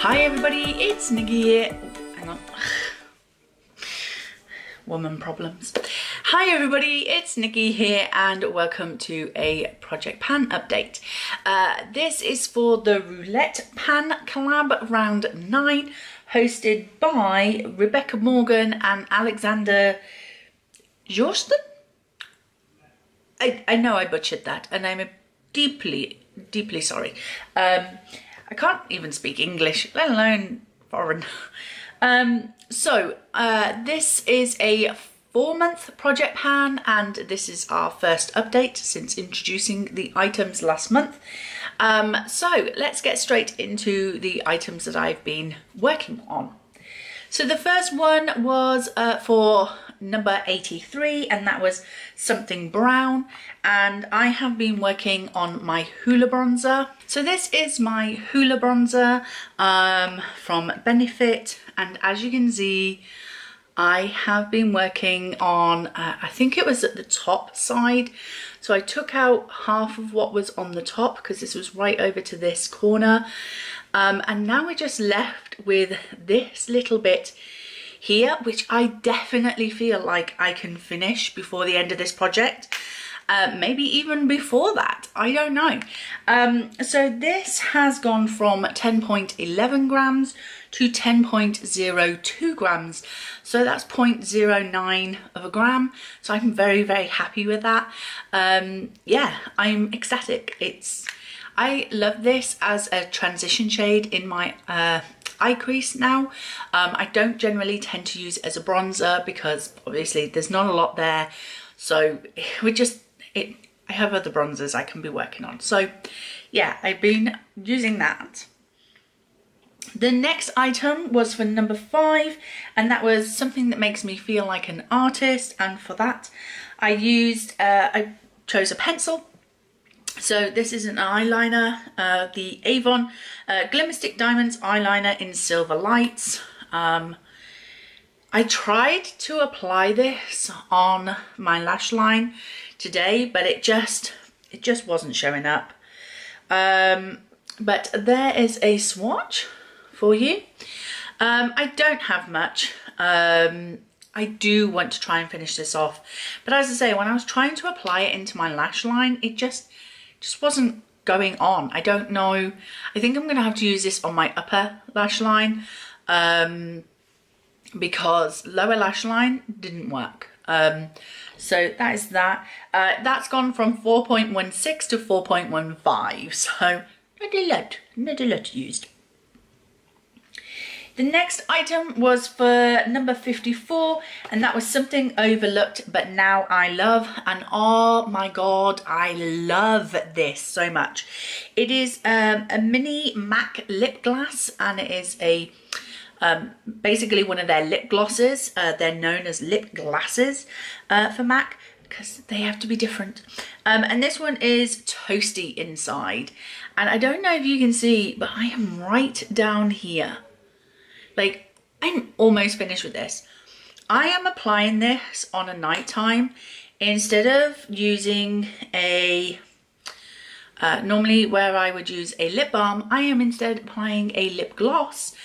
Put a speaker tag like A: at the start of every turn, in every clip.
A: Hi everybody, it's Nikki here. Hang on. Woman problems. Hi everybody, it's Nikki here and welcome to a Project Pan update. This is for the Roulette Pan collab round 9, hosted by Rebecca Morgan and Alexandra Sjorsten. I know I butchered that and I'm deeply sorry. I can't even speak English, let alone foreign. This is a 4-month Project Pan and this is our first update since introducing the items last month. So let's get straight into the items that I've been working on. So the first one was for number 83 and that was Something Brown, and I have been working on my Hoola bronzer. So this is my Hoola bronzer from Benefit, and as you can see I have been working on I think it was at the top side, so I took out half of what was on the top because this was right over to this corner, and now we're just left with this little bit here, which I definitely feel like I can finish before the end of this project, maybe even before that, I don't know. So this has gone from 10.11 grams to 10.02 grams, so that's 0.09 of a gram, so I'm very happy with that. Yeah, I'm ecstatic. I love this as a transition shade in my eye crease now. I don't generally tend to use it as a bronzer because obviously there's not a lot there, so I have other bronzers I can be working on. So yeah, I've been using that. The next item was for number 5 and that was something that makes me feel like an artist, and for that I chose a pencil. So this is an eyeliner, the Avon Glimmer Stick Diamonds eyeliner in Silver Lights. I tried to apply this on my lash line today, but it just wasn't showing up. But there is a swatch for you. I don't have much. I do want to try and finish this off, but as I say, when I was trying to apply it into my lash line, it just wasn't going on. I don't know. I think I'm gonna have to use this on my upper lash line because lower lash line didn't work. So that is that. That's gone from 4.16 to 4.15, so not a lot used. The next item was for number 54 and that was Something Overlooked But Now I Love, and oh my god, I love this so much. It is a mini MAC lip gloss and it is a basically one of their lip glosses. They're known as lip glasses for MAC because they have to be different. And this one is toasty inside, and I don't know if you can see, but I am right down here. Like, I'm almost finished with this. I am applying this on a nighttime instead of using a, normally where I would use a lip balm, I am instead applying a lip gloss,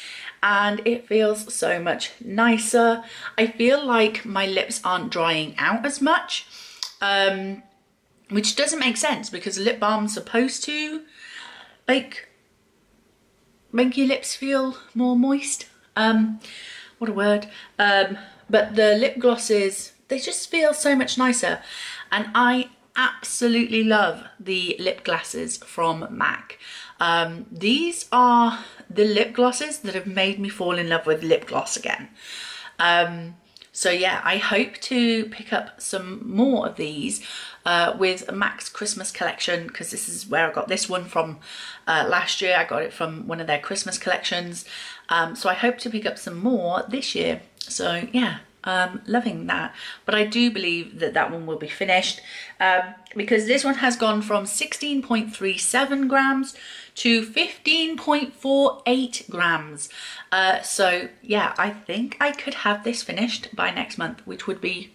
A: and it feels so much nicer. I feel like my lips aren't drying out as much, which doesn't make sense because lip balm's supposed to, like, make your lips feel more moist. What a word. But the lip glosses, they just feel so much nicer, and I absolutely love the lip glosses from MAC. These are the lip glosses that have made me fall in love with lip gloss again. So yeah, I hope to pick up some more of these with MAC's Christmas collection, because this is where I got this one from last year. I got it from one of their Christmas collections. So I hope to pick up some more this year. So yeah, loving that. But I do believe that that one will be finished because this one has gone from 16.37 grams to 15.48 grams. So yeah, I think I could have this finished by next month, which would be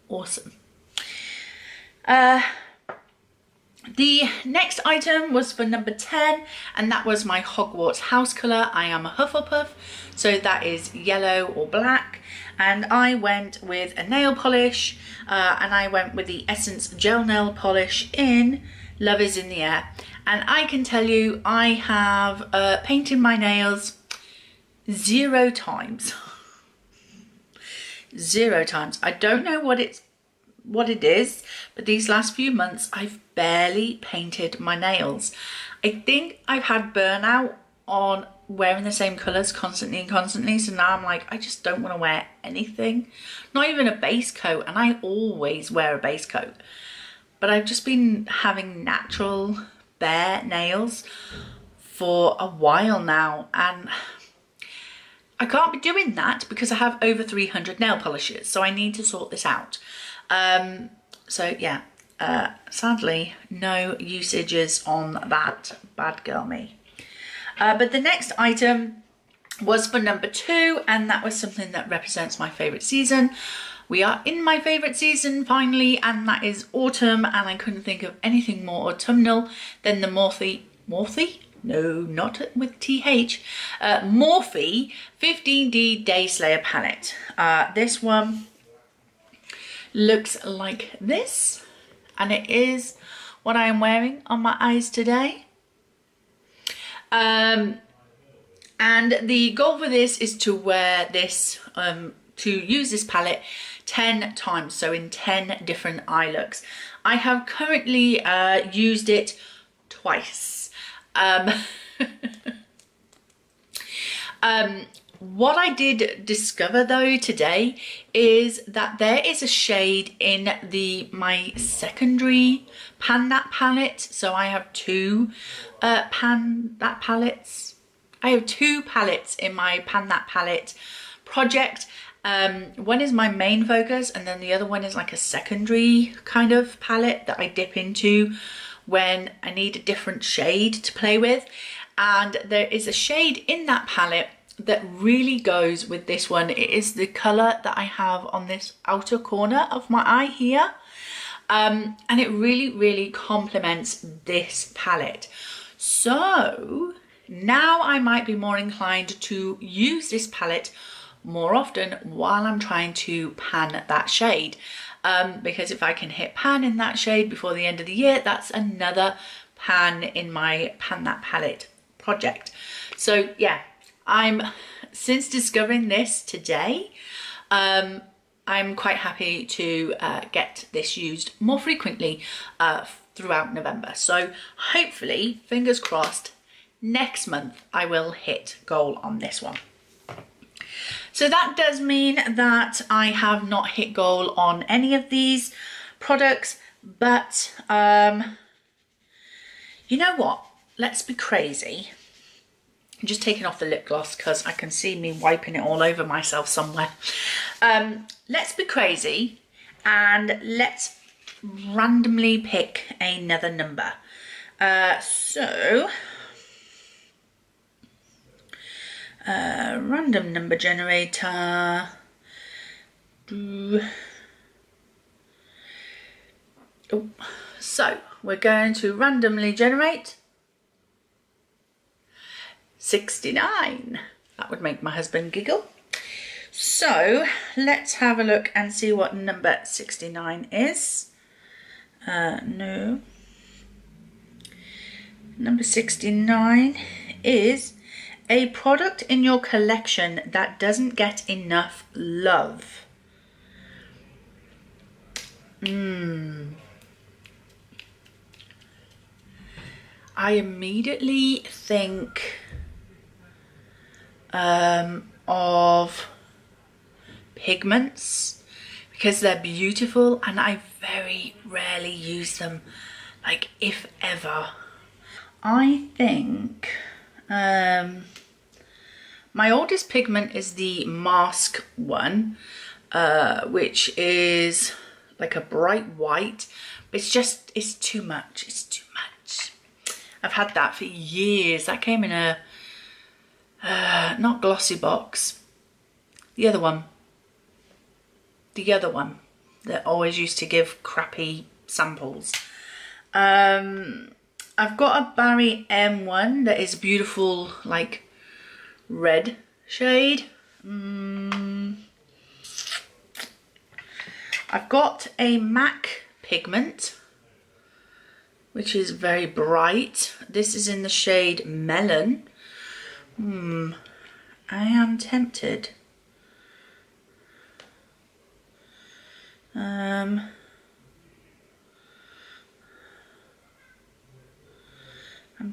A: awesome. The next item was for number 10, and that was my Hogwarts house colour. I am a Hufflepuff, so that is yellow or black. And I went with a nail polish, and I went with the Essence Gel Nail Polish in Love is in the Air. And I can tell you, I have painted my nails 0 times. 0 times. I don't know what it is, but these last few months I've barely painted my nails. I think I've had burnout on wearing the same colours constantly and constantly, so now I'm like, I just don't want to wear anything, not even a base coat, and I always wear a base coat. But I've just been having natural bare nails for a while now, and I can't be doing that because I have over 300 nail polishes, so I need to sort this out. So yeah, sadly, no usages on that. Bad girl me. But the next item was for number 2, and that was something that represents my favourite season. We are in my favourite season finally, and that is autumn, and I couldn't think of anything more autumnal than the Morphe? No, not with TH. Morphe 15D Day Slayer palette. This one looks like this, and it is what I am wearing on my eyes today. And the goal for this is to wear this, to use this palette 10 times, so in 10 different eye looks. I have currently used it twice. What I did discover though today is that there is a shade in my secondary Pan That palette. So I have 2 Pan That palettes. I have 2 palettes in my Pan That palette project. One is my main focus, and then the other one is like a secondary kind of palette that I dip into when I need a different shade to play with. And there is a shade in that palette that really goes with this one. It is the colour that I have on this outer corner of my eye here. And it really complements this palette. So now I might be more inclined to use this palette more often while I'm trying to pan that shade. Because if I can hit pan in that shade before the end of the year, that's another pan in my Pan That palette project. So yeah, since discovering this today, I'm quite happy to get this used more frequently throughout November. So hopefully, fingers crossed, next month I will hit goal on this one. So that does mean that I have not hit goal on any of these products, but you know what? Let's be crazy. I'm just taking off the lip gloss because I can see me wiping it all over myself somewhere. Let's be crazy and let's randomly pick another number. Random number generator. Oh, so we're going to randomly generate 69. That would make my husband giggle. So let's have a look and see what number 69 is. No. Number 69 is a product in your collection that doesn't get enough love. I immediately think of pigments because they're beautiful and I very rarely use them, like if ever. I think my oldest pigment is the mask one, which is like a bright white. It's too much. It's too much. I've had that for years. That came in a not glossy box. The other one that always used to give crappy samples. I've got a Barry M1 that is beautiful, like red shade. I've got a MAC pigment, which is very bright. This is in the shade Melon. I am tempted. I'm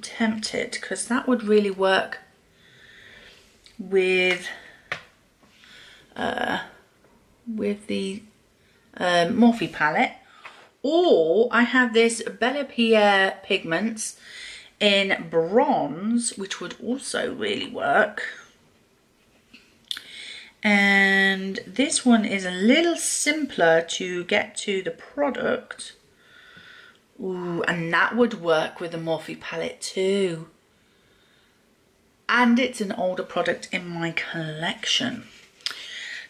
A: tempted because that would really work with the Morphe palette. Or I have this Bella Pierre pigments in bronze, which would also really work. And this one is a little simpler to get to the product. Ooh, and that would work with the Morphe palette too. And it's an older product in my collection.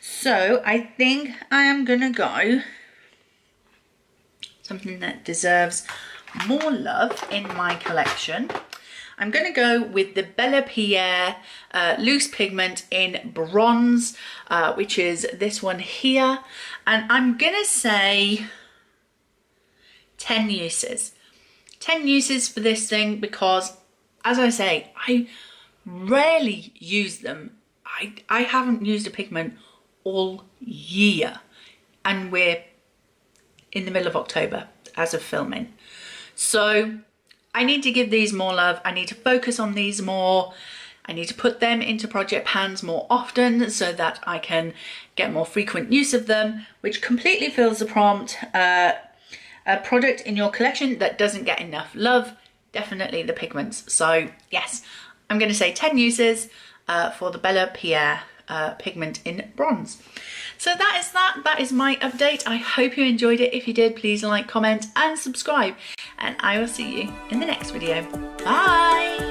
A: So I think I am gonna go something that deserves more love in my collection. I'm gonna go with the Bella Pierre loose pigment in bronze, which is this one here. And I'm gonna say 10 uses. 10 uses for this thing because, as I say, I rarely use them. I haven't used a pigment all year, and we're in the middle of October as of filming. So I need to give these more love. I need to focus on these more. I need to put them into project pans more often so that I can get more frequent use of them, which completely fills the prompt. A product in your collection that doesn't get enough love, definitely the pigments. So yes, I'm going to say 10 uses for the Bella Pierre pigment in bronze. So that is my update. I hope you enjoyed it. If you did, please like, comment and subscribe, and I will see you in the next video. Bye.